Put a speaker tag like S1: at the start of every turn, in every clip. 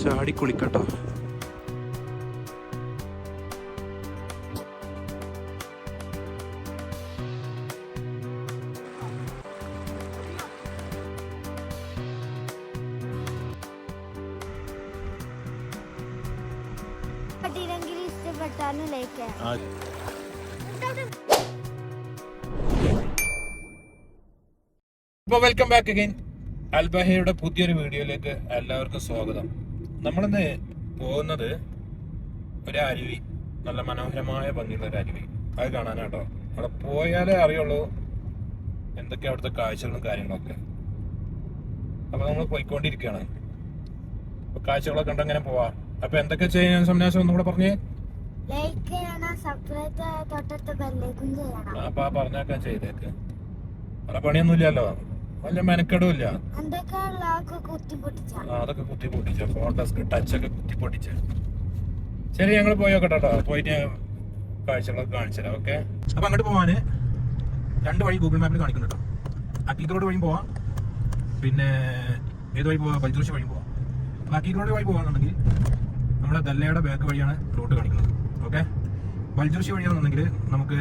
S1: ചാടി കുളിക്കട്ടോ. അപ്പോൾ welcome back again. അൽ-Bāḥahയുടെ പുതിയൊരു വീഡിയോയിലേക്ക് എല്ലാവർക്കും സ്വാഗതം. നമ്മളിന്ന് പോകുന്നത് ഒരു അരുവി, നല്ല മനോഹരമായ ഭംഗിയുള്ള ഒരു അരുവി. അത് കാണാനാട്ടോ. അവിടെ പോയാലേ അറിയുള്ളൂ എന്തൊക്കെയാ അവിടുത്തെ കാഴ്ചകളും കാര്യങ്ങളൊക്കെ. അപ്പൊ നമ്മൾ പോയിക്കൊണ്ടിരിക്കുകയാണ്. അപ്പൊ കാഴ്ചകളൊക്കെ കണ്ട് അങ്ങനെ പോവാ. അപ്പൊ എന്തൊക്കെ ചെയ്യാൻ സംന്യാസം ഒന്നും കൂടെ പറഞ്ഞേ. അപ്പൊ ആ പറഞ്ഞൊക്കെ ചെയ്തേക്ക്. അവിടെ പണിയൊന്നുമില്ലല്ലോ, വല്ല മെനക്കെടും ഇല്ല. അതൊക്കെ കുത്തി പൊട്ടിച്ച ഫോട്ടോസ് ടച്ചൊക്കെ കുത്തി പൊട്ടിച്ച. ശരി, ഞങ്ങൾ പോയോക്കട്ടോ. പോയിട്ട് കാഴ്ചകളൊക്കെ കാണിച്ചു തരാം. ഓക്കെ. അപ്പൊ അങ്ങോട്ട് പോവാന് രണ്ട് വഴി ഗൂഗിൾ മാപ്പിൽ കാണിക്കുന്നുണ്ട് കേട്ടോ. അക്കീക്ക് റോഡ് വഴി പോവാം, പിന്നെ ഏത് വഴി പോവാം, ബൽജൂർഷി വഴി പോവാം. അപ്പൊ അക്കീക്ക് റോഡ് വഴി പോവാന്നുണ്ടെങ്കിൽ നമ്മുടെ ദല്ലയുടെ ബാക്ക് വഴിയാണ് റൂട്ട് കാണിക്കുന്നത്. ഓക്കെ. ബൽജൂർഷി വഴിയാണെന്നുണ്ടെങ്കിൽ നമുക്ക്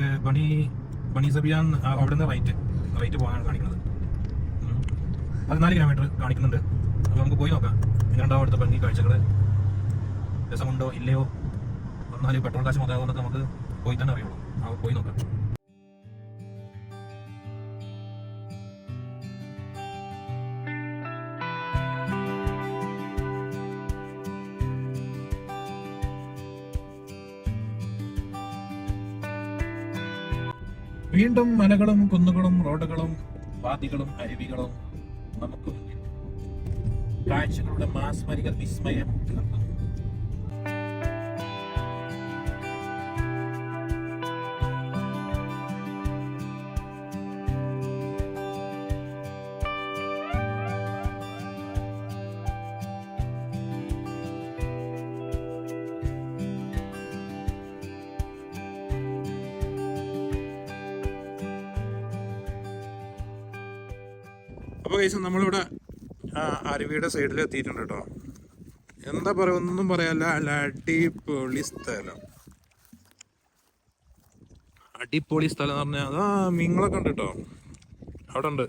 S1: ബണി സബിയാൻ അവിടെ നിന്ന് റൈറ്റ് പോകാനാണ് കാണിക്കുന്നത്. 14 കിലോമീറ്റർ കാണിക്കുന്നുണ്ട്. അപ്പോൾ നമുക്ക് പോയി നോക്കാം എങ്ങനെയുണ്ടാവും അവിടുത്തെ ഭംഗി കാഴ്ചകൾ, രസമുണ്ടോ ഇല്ലയോ. വന്നാൽ പെട്രോൾ കാശ് മതിയാകുമെന്നൊക്കെ നമുക്ക് പോയി തന്നെ അറിയുള്ളൂ. അപ്പോൾ പോയി നോക്കാം. വീണ്ടും മലകളും കുന്നുകളും റോഡുകളും വാദികളും അരുവികളും നമുക്ക് കാഴ്ചകളുടെ മാസ്മരിക വിസ്മയം തീർന്നു. അപ്പോൾ കേസ് നമ്മളിവിടെ അരുവിയുടെ സൈഡിൽ എത്തിയിട്ടുണ്ട് കേട്ടോ. എന്താ പറയുക, ഒന്നും പറയാല്ല, അല്ല അടിപൊളി സ്ഥലം. അടിപൊളി സ്ഥലം എന്ന് പറഞ്ഞാൽ അതാ മീനുകളൊക്കെ ഉണ്ട് കേട്ടോ. അവിടെ ഉണ്ട്.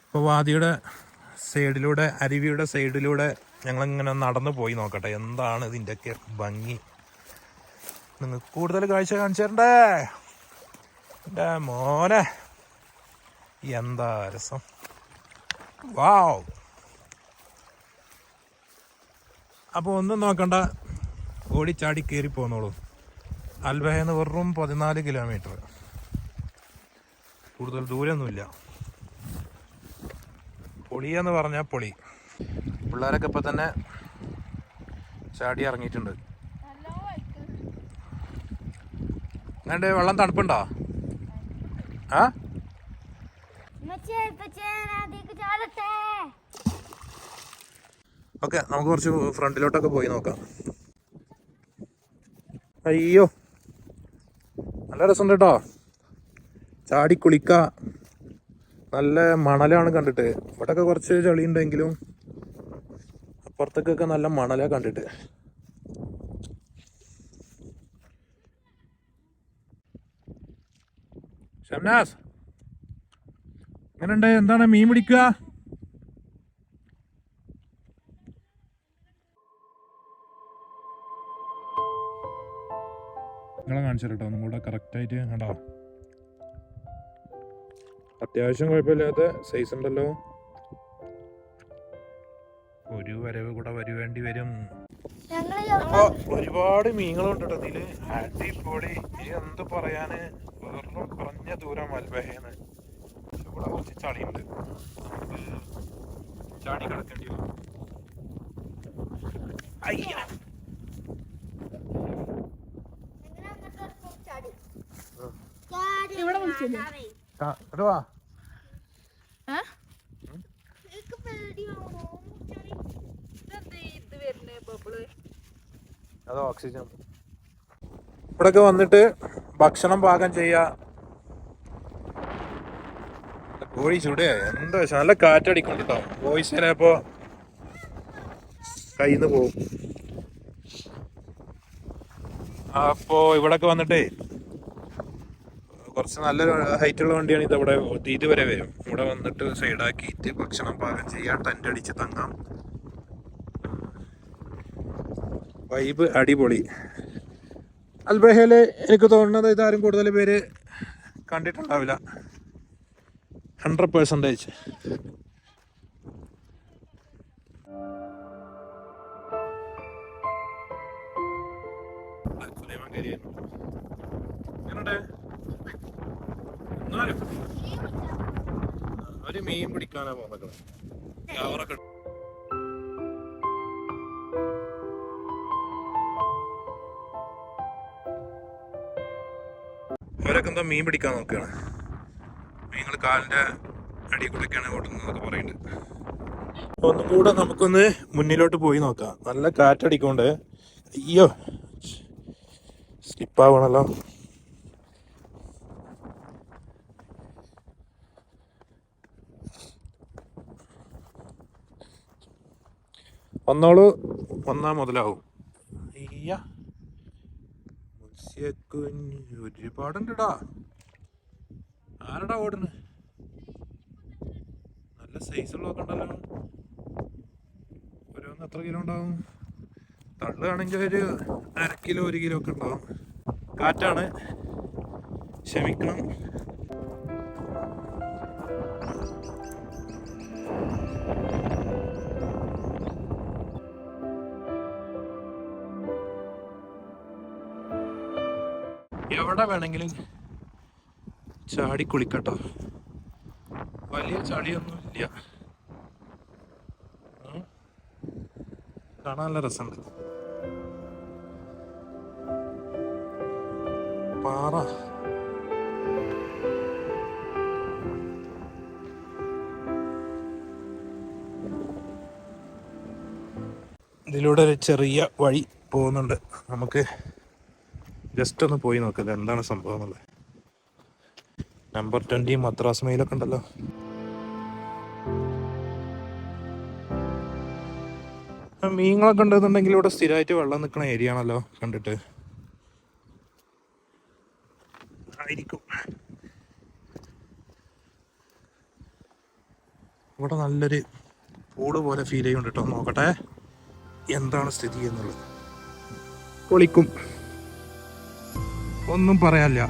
S1: അപ്പോൾ വാദിയുടെ സൈഡിലൂടെ, അരുവിയുടെ സൈഡിലൂടെ ഞങ്ങളിങ്ങനെ നടന്നു പോയി നോക്കട്ടെ എന്താണ് ഇതിൻ്റെയൊക്കെ ഭംഗി. നിങ്ങൾക്ക് കൂടുതൽ കാഴ്ച കാണിച്ചു തരണ്ടേ എൻ്റെ മോനെ. എന്താ രസം, വാവ്. അപ്പോൾ ഒന്നും നോക്കണ്ട, ഓടിച്ചാടി കയറി പോന്നോളൂ. അൽ-Bāḥahന്ന് വെറും 14 കിലോമീറ്റർ, കൂടുതൽ ദൂരമൊന്നുമില്ല. പൊളിയെന്ന് പറഞ്ഞാൽ പൊളി. പിള്ളേരൊക്കെ ഇപ്പം തന്നെ ചാടി ഇറങ്ങിയിട്ടുണ്ട്. എന്നിട്ട് വെള്ളം തണുപ്പുണ്ടോ? ആ ഓക്കെ, നമുക്ക് കുറച്ച് ഫ്രണ്ടിലോട്ടൊക്കെ പോയി നോക്കാം. അയ്യോ, നല്ല രസമുണ്ട് കേട്ടോ. ചാടി കുളിക്ക. നല്ല മണലാണ് കണ്ടിട്ട്. ഇവിടെയൊക്കെ കുറച്ച് ചളി ഉണ്ടെങ്കിലും അപ്പുറത്തേക്കൊക്കെ നല്ല മണലാണ് കണ്ടിട്ട്. ഷംനാസ്, എങ്ങനെയുണ്ട്? എന്താണ് മീൻ പിടിക്കുക? നിങ്ങളെ കാണിച്ചു കേട്ടോ ഒന്നും കൂടെ കറക്റ്റായിട്ട്. കണ്ടോ, അത്യാവശ്യം കുഴപ്പമില്ലാത്ത സൈസ് ഉണ്ടല്ലോ. ഒരു വരവ് കൂടെ വരുവേണ്ടി വരും. അപ്പൊ ഒരുപാട് മീനുകളുണ്ട് കേട്ടോ ഇതില്. അടിപൊളി. എന്ത് പറയാന്, വെറും കുറഞ്ഞ ദൂരം അൽ-Bāḥahന്ന്. ഇവിടെ കുറച്ച് ചളിയുണ്ട്, നമുക്ക് ചാടി കിടക്കേണ്ടി വരും. അയ്യ, അത് ഓക്സിജൻ. ഇവിടൊക്കെ വന്നിട്ട് ഭക്ഷണം പാകം ചെയ്യാ, കോഴി ചൂടേ എന്താ നല്ല കാറ്റടിക്കൊണ്ടിട്ടോ വോയിസ് ചിലപ്പോ കയ്യിൽ നിന്ന് പോവും. അപ്പോ ഇവിടൊക്കെ വന്നിട്ടേ കുറച്ച് നല്ല ഹൈറ്റുള്ള വണ്ടിയാണ് ഇത്. ഇവിടെ ഇതുവരെ വരും. ഇവിടെ വന്നിട്ട് സൈഡാക്കിയിട്ട് ഭക്ഷണം പാകം ചെയ്യാം, ടെന്റ് അടിച്ച് തങ്ങാം. വൈബ് അടിപൊളി. അൽ-ബാഹയില് എനിക്ക് തോന്നുന്നത് ഇതാരും കൂടുതൽ പേര് കണ്ടിട്ടുണ്ടാവില്ല. 100%. ഒരു മീൻ പിടിക്കാനാ പോകുന്നത്. അവരൊക്കെ എന്താ മീൻ പിടിക്കാൻ നോക്കുകയാണ്. മീനുകൾ കാലിന്റെ അടിയിൽ കൂടെയൊക്കെയാണ് ഓടുന്നതൊക്കെ പറയുന്നുണ്ട്. ഒന്നും കൂടെ നമുക്കൊന്ന് മുന്നിലോട്ട് പോയി നോക്കാം. നല്ല കാറ്റടിക്കൊണ്ട്. അയ്യോ സ്ലിപ്പാവണല്ലോ. വന്നാ മുതലാവും. അയ്യ ഒരുപാടുണ്ടടാ. ആരടാ ഓടുന്നു? നല്ല സൈസുള്ളതൊക്കെ ഉണ്ടല്ലോ. ഓരോന്ന് എത്ര കിലോ ഉണ്ടാവും? തള്ളുകയാണെങ്കിൽ ഒരു 1/2 കിലോ 1 കിലോ ഒക്കെ ഉണ്ടാവും. കാറ്റാണ്, ക്ഷമിക്കണം. എവിടെ വേണമെങ്കിലും ചാടി കുളിക്കട്ടോ. വലിയ ചളിയൊന്നും ഇല്ല. കാണാൻ നല്ല രസമുണ്ട്. പാറ ഇതിലൂടെ ഒരു ചെറിയ വഴി പോകുന്നുണ്ട്. നമുക്ക് ജസ്റ്റ് ഒന്ന് പോയി നോക്കാം എന്താണ് സംഭവം എന്നുള്ളത്. നമ്പർ 20 മദ്രാസ് മെയിലൊക്കെ ഉണ്ടല്ലോ. മീനുകളൊക്കെ ഉണ്ടെന്നുണ്ടെങ്കിൽ ഇവിടെ സ്ഥിരമായിട്ട് വെള്ളം നിൽക്കുന്ന ഏരിയ ആണല്ലോ. കണ്ടിട്ട് ആയിരിക്കും. ഇവിടെ നല്ലൊരു പൂള് പോലെ ഫീൽ ചെയ്യുന്നുണ്ട് കേട്ടോ. നോക്കട്ടെ എന്താണ് സ്ഥിതി എന്നുള്ളത്. പൊളിക്കും, ഒന്നും പറയാനില്ല.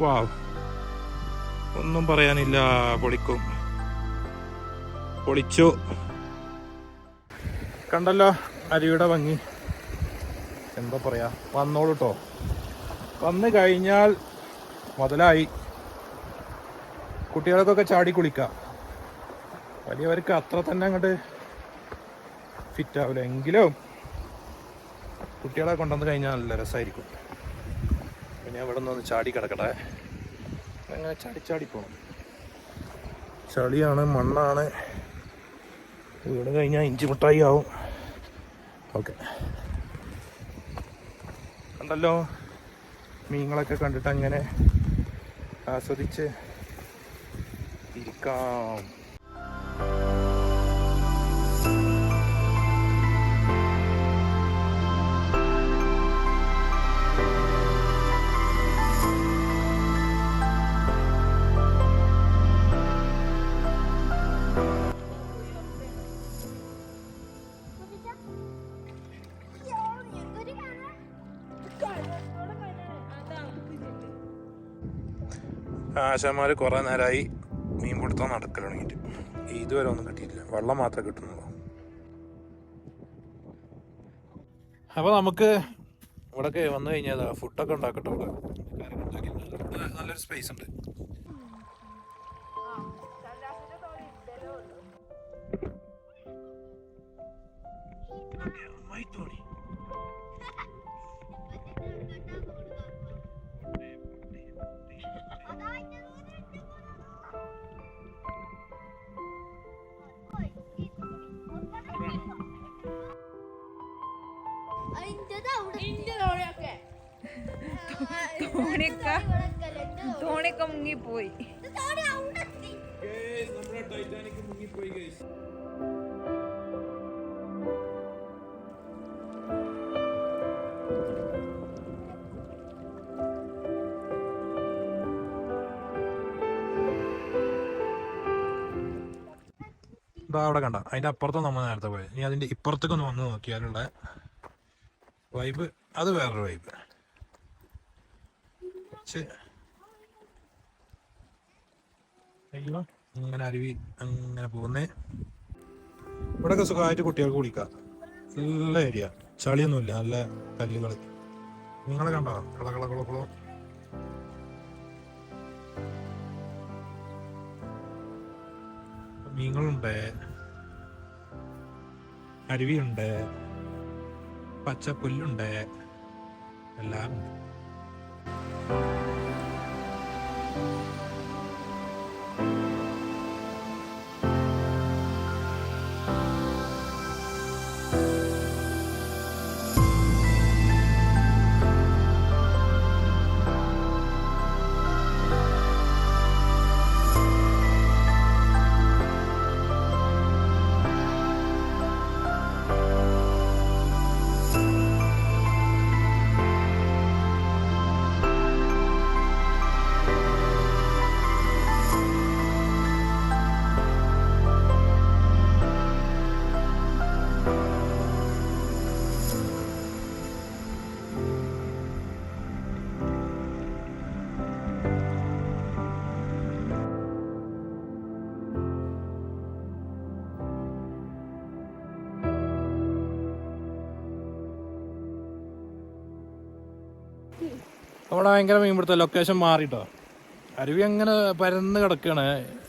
S1: വാവ്, ഒന്നും പറയാനില്ല. പൊളിക്കും, പൊളിച്ചു. കണ്ടല്ലോ അരുവിയുടെ ഭംഗി. എന്താ പറയാ, വന്നോളൂ കേട്ടോ. വന്നു കഴിഞ്ഞാൽ മുതലായി. കുട്ടികൾക്കൊക്കെ ചാടി കുളിക്കാം. വലിയവർക്ക് അത്ര തന്നെ അങ്ങോട്ട് ഫിറ്റ് ആവില്ല. എങ്കിലും കുട്ടികളെ കൊണ്ടുവന്ന് കഴിഞ്ഞാൽ നല്ല രസമായിരിക്കും. പിന്നെ അവിടെ നിന്ന് ചാടി കിടക്കട്ടെ. അങ്ങനെ ചാടി പോകണം. ചളിയാണ്, മണ്ണാണ്. വീട് കഴിഞ്ഞാൽ ഇഞ്ചി മിഠായി ആവും. ഓക്കെ, കണ്ടല്ലോ മീനുകളൊക്കെ കണ്ടിട്ട് അങ്ങനെ ആസ്വദിച്ച് ഇരിക്കാം. ആശാന്മാര് കുറെ നേരമായി മീൻ പിടുത്തം നടക്കൽ തുടങ്ങിയിട്ട്. ഇതുവരെ ഒന്നും കിട്ടിയിട്ടില്ല. വെള്ളം മാത്രമേ കിട്ടുന്നുള്ളൂ. അപ്പൊ നമുക്ക് ഇവിടൊക്കെ വന്നു കഴിഞ്ഞാൽ ഫുഡൊക്കെ ഉണ്ടാക്കട്ടോ. ഇവിടെ നല്ലൊരു സ്പേസ് ഉണ്ട്.
S2: തോണിയൊക്കെ മുങ്ങിപ്പോയി.
S1: അവിടെ കണ്ട അതിന്റെ അപ്പുറത്തും നമ്മൾ നേരത്തെ പോയത്. ഇനി അതിന്റെ ഇപ്പുറത്തേക്ക് ഒന്ന് വന്ന് നോക്കിയാലുള്ള വൈബ് അത് വേറൊരു വൈബ്. അയ്യോ അങ്ങനെ അരുവി അങ്ങനെ പോകുന്നേ. ഇവിടെയൊക്കെ സുഖമായിട്ട് കുട്ടികൾക്ക് കുളിക്കാം. നല്ല ഏരിയ, ചളിയൊന്നുമില്ല, നല്ല കല്ലുകൾ. നിങ്ങളെ കണ്ടോ കളകളകളോ. മീനുകളുണ്ട്, അരുവിയുണ്ട്, പച്ചപ്പുല്ലുണ്ട്, എല്ലാം ഉണ്ട്. അവിടെ ഭയങ്കര മീൻപിടുത്ത ലൊക്കേഷൻ മാറിട്ടോ. അരുവി അങ്ങനെ പരന്ന് കിടക്കുകയാണ്.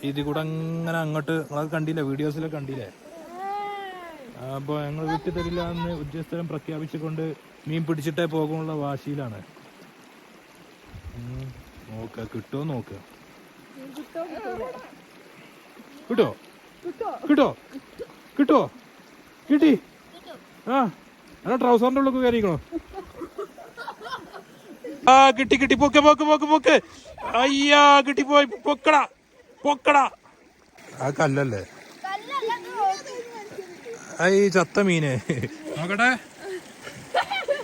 S1: ഇതിൽ കൂടെ അങ്ങനെ അങ്ങോട്ട് നിങ്ങളത് കണ്ടില്ലേ, വീഡിയോസിലൊക്കെ കണ്ടില്ലേ. അപ്പോൾ ഞങ്ങൾ വിട്ടു തരില്ല എന്ന് ഉദ്യോഗസ്ഥരും പ്രഖ്യാപിച്ചുകൊണ്ട് മീൻ പിടിച്ചിട്ടേ പോകുന്നുള്ള വാശിയിലാണ്. നോക്ക കിട്ടുമോ നോക്കുക. കിട്ടോ കിട്ടോ കിട്ടോ കിട്ടി. ആ എന്നാ ട്രൗസറിന്റെ ഉള്ളിൽ കയറിക്കണോ. ആ കിട്ടി കിട്ടി. പൊക്കെ പൊക്ക് പൊക്ക് പൊക്ക്. അയ്യാ കിട്ടി പോയി. പൊക്കടാ പൊക്കടാ. ആ കല്ലല്ലേ ഈ ചത്ത മീന്. നോക്കട്ടെ,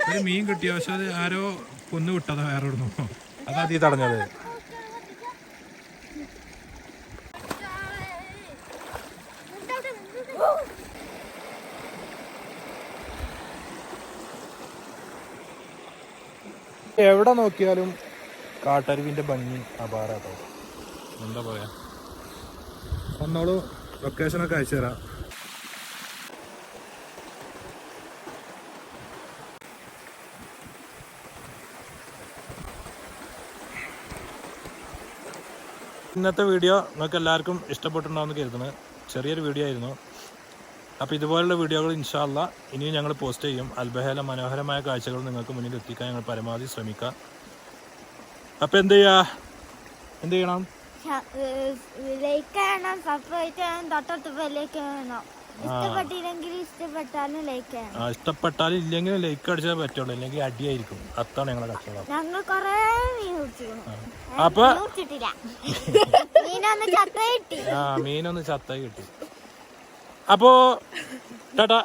S1: ഒരു മീൻ കിട്ടിയോ. പക്ഷെ അത് ആരോ കൊന്നു വിട്ടതാ വേറെ ഇടുന്നു. അതാ തീ തടഞ്ഞത്. എവിടെ നോക്കിയാലും കാട്ടരുവിന്റെ ഭംഗി അപാരാട്ടോ. എന്താ പറയാ. ഒന്നോളൂ ലൊക്കേഷനൊക്കെ അയച്ചു തരാം. ഇന്നത്തെ വീഡിയോ നിങ്ങൾക്ക് എല്ലാവർക്കും ഇഷ്ടപ്പെട്ടിട്ടുണ്ടാവുമെന്ന് കരുതുന്നത്. ചെറിയൊരു വീഡിയോ ആയിരുന്നു. അപ്പോൾ ഇതുപോലുള്ള വീഡിയോകൾ ഇൻഷാ അല്ലാ ഇനിയും ഞങ്ങൾ പോസ്റ്റ് ചെയ്യും. അൽബഹയിലെ മനോഹരമായ കാഴ്ചകൾ നിങ്ങൾക്ക് മുന്നിൽ എത്തിക്കാൻ ഞങ്ങൾ പരമാവധി ശ്രമിക്കാം. അപ്പോൾ എന്ത് ചെയ്യണം?
S3: ലൈക്ക് ചെയ്യണം, സബ്സ്ക്രൈബ് ചെയ്യണം, തൊട്ടടുത്ത് ബെല്ലൈക്കൺ ചെയ്യണം. ഇഷ്ടപ്പെട്ടില്ലെങ്കിൽ ഇഷ്ടപ്പെട്ടാലും ലൈക്ക് ചെയ്യണം.
S1: ഇഷ്ടപ്പെട്ടാലും ഇല്ലെങ്കിലും ലൈക്ക് അടിച്ചാൽ പറ്റുള്ളൂ, ഇല്ലെങ്കിൽ അടിയായിരിക്കും. അതാണ് ഞങ്ങളെ കച്ചവടം.
S3: ഞങ്ങൾ കുറേ മീൻ
S1: അപ്പൊ
S3: മീനൊന്ന് ചത്ത കിട്ടി.
S1: മീനൊന്ന് ചത്ത കിട്ടി. അപ്പോ ടാറ്റാ.